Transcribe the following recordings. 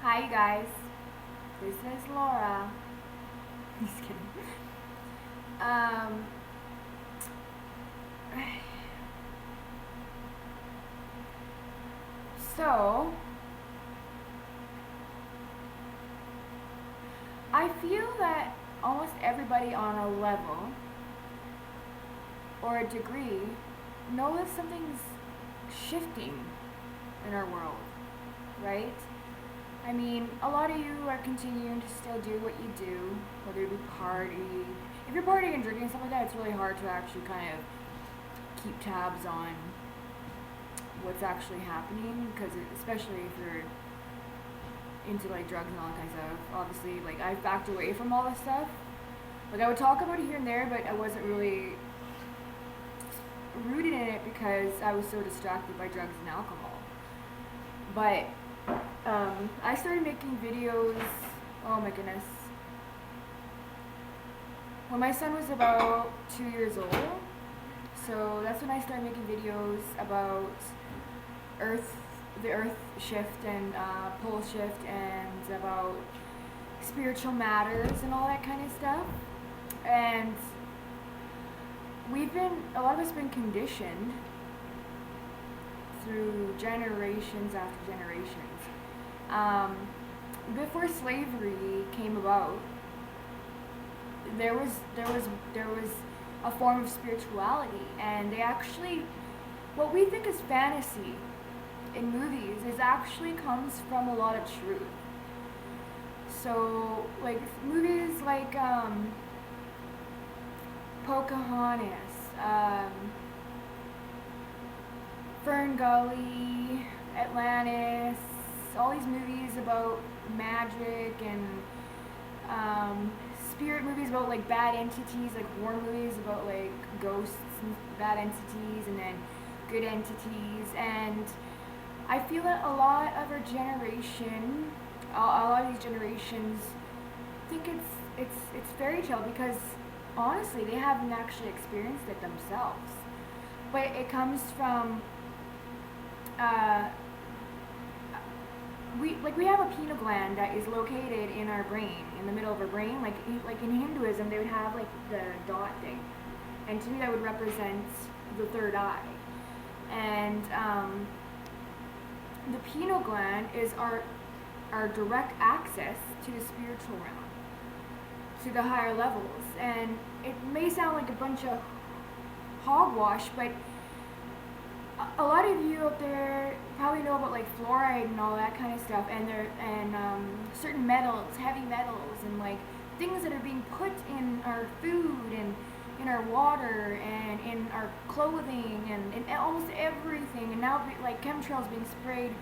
Hi, you guys. This is Laura. Just kidding. Um, so, I feel that almost everybody on a level or a degree knows something's shifting in our world, right? I mean, a lot of you are continuing to still do what you do, whether it be party. If you're partying and drinking and stuff like that, it's really hard to actually kind of keep tabs on what's actually happening, because especially if you're into like drugs and all that kind of stuff. Obviously, like I've backed away from all this stuff. Like I would talk about it here and there, but I wasn't really rooted in it because I was so distracted by drugs and alcohol. But I started making videos, oh my goodness, when my son was about 2 years old. So that's when I started making videos about the earth shift and pole shift and about spiritual matters and all that kind of stuff. And a lot of us been conditioned through generations after generations. Before slavery came about, there was a form of spirituality, and they actually, what we think is fantasy in movies is actually comes from a lot of truth. So like movies like Pocahontas, Fern Gully, Atlantis, all these movies about magic and spirit movies about like bad entities, like horror movies about like ghosts and bad entities and then good entities. And I feel that a lot of our generation, a lot of these generations think it's fairy tale because honestly they haven't actually experienced it themselves. But it comes from we have a pineal gland that is located in our brain, in the middle of our brain. Like in Hinduism, they would have like the dot thing, and to me that would represent the third eye. And the pineal gland is our direct access to the spiritual realm, to the higher levels. And it may sound like a bunch of hogwash, but a lot of you out there probably know about like fluoride and all that kind of stuff, and certain metals, heavy metals, and like things that are being put in our food and in our water and in our clothing and in almost everything. And now like chemtrails being sprayed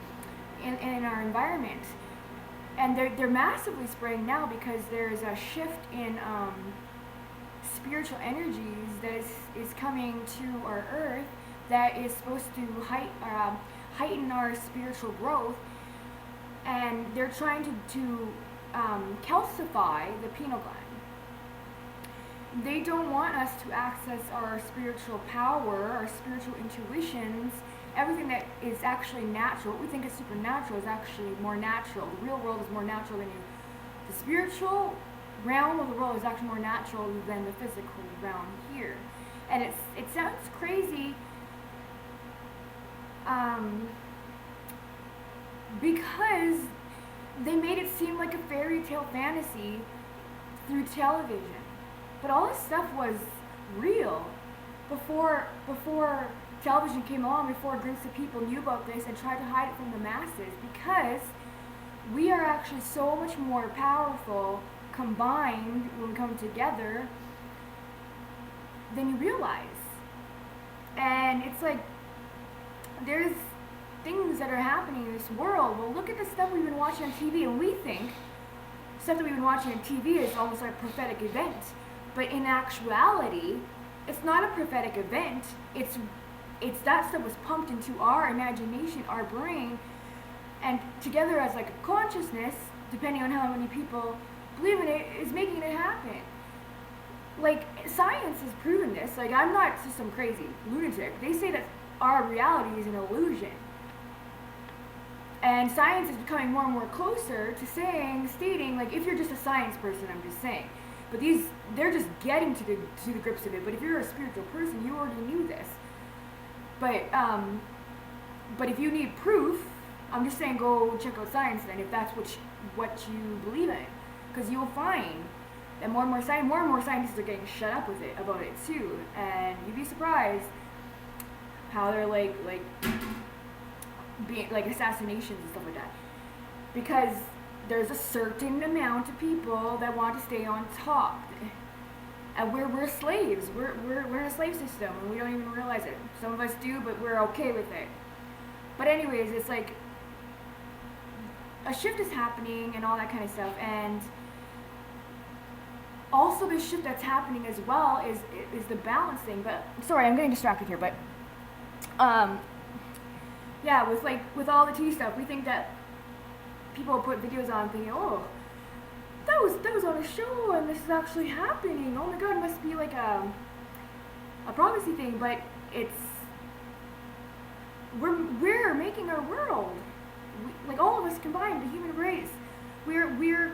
in our environment, and they're massively spraying now because there's a shift in spiritual energies that is coming to our earth that is supposed to heighten our spiritual growth, and they're trying to calcify the pineal gland. They don't want us to access our spiritual power, our spiritual intuitions, everything that is actually natural. What we think is supernatural is actually more natural. The real world is more natural than you. The spiritual realm of the world is actually more natural than the physical realm here. And it sounds crazy because they made it seem like a fairy tale fantasy through television. But all this stuff was real before television came along, before groups of people knew about this and tried to hide it from the masses, because we are actually so much more powerful combined when we come together than you realize. And it's like there's things that are happening in this world. Well, look at the stuff we've been watching on TV, and we think stuff that we've been watching on TV is almost like a prophetic event. But in actuality, it's not a prophetic event. It's that stuff was pumped into our imagination, our brain, and together as like a consciousness, depending on how many people believe in it, is making it happen. Like, science has proven this. Like, I'm not just some crazy lunatic. They say that our reality is an illusion. And science is becoming more and more closer to stating, like, if you're just a science person, I'm just saying. But they're just getting to the grips of it. But if you're a spiritual person, you already knew this. But if you need proof, I'm just saying go check out science then, if that's what you believe in. Because you'll find that more and more scientists are getting shut up about it too. And you'd be surprised how they're being like assassinations and stuff like that, because there's a certain amount of people that want to stay on top, and we're slaves. We're in a slave system, and we don't even realize it. Some of us do, but we're okay with it. But anyways, it's like a shift is happening and all that kind of stuff, and also the shift that's happening as well is the balance thing. But sorry, I'm getting distracted here, but yeah, with all the tea stuff, we think that people put videos on thinking, oh, that was on a show and this is actually happening. Oh my god, it must be like a prophecy thing. But we're making our world. Like all of us combined, the human race, we're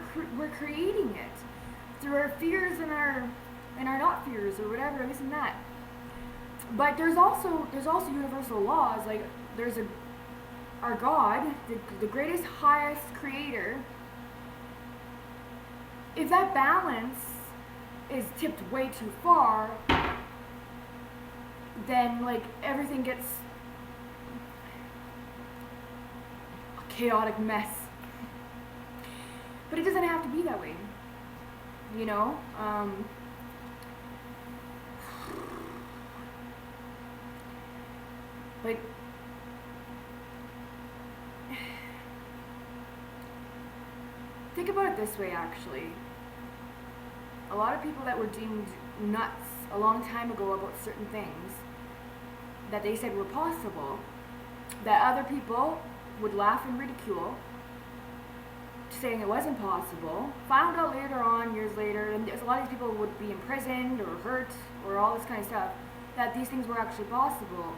creating it through our fears and our not fears or whatever, this and that. But there's also universal laws. Like there's our God, the greatest, highest creator. If that balance is tipped way too far, then like everything gets a chaotic mess. But it doesn't have to be that way, you know. But think about it this way, actually. A lot of people that were deemed nuts a long time ago about certain things that they said were possible, that other people would laugh and ridicule, saying it wasn't possible, found out later on, years later, and a lot of these people would be imprisoned or hurt or all this kind of stuff, that these things were actually possible.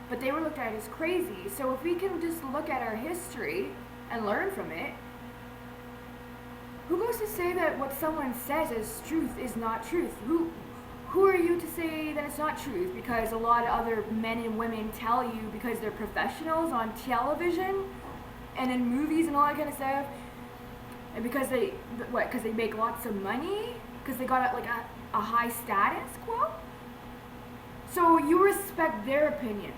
But they were looked at as crazy. So if we can just look at our history and learn from it, who goes to say that what someone says as truth is not truth? Who are you to say that it's not truth? Because a lot of other men and women tell you, because they're professionals on television and in movies and all that kind of stuff, and because they make lots of money, because they got a high status quo. So you respect their opinion,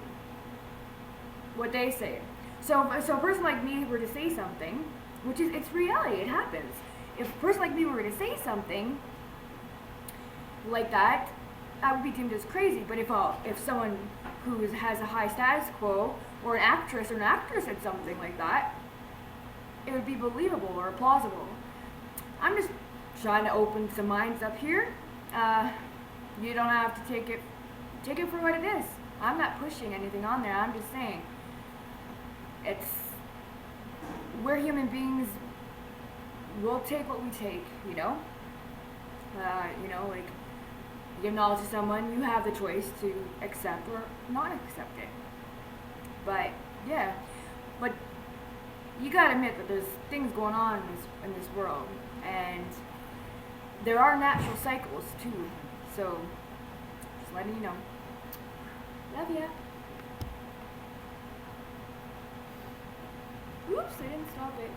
what they say. So a person like me were to say something, which is, it's reality, it happens. If a person like me were to say something like that, I would be deemed as crazy. But if someone who has a high status quo, or an actress or an actor said something like that, it would be believable or plausible. I'm just trying to open some minds up here. You don't have to take it for what it is. I'm not pushing anything on there. I'm just saying we're human beings. We'll take what we take, you know? Like, you give knowledge to someone, you have the choice to accept or not accept it. But, yeah. But you gotta admit that there's things going on in this world. And there are natural cycles, too. So, just letting you know. Love ya. Oops, I didn't stop it.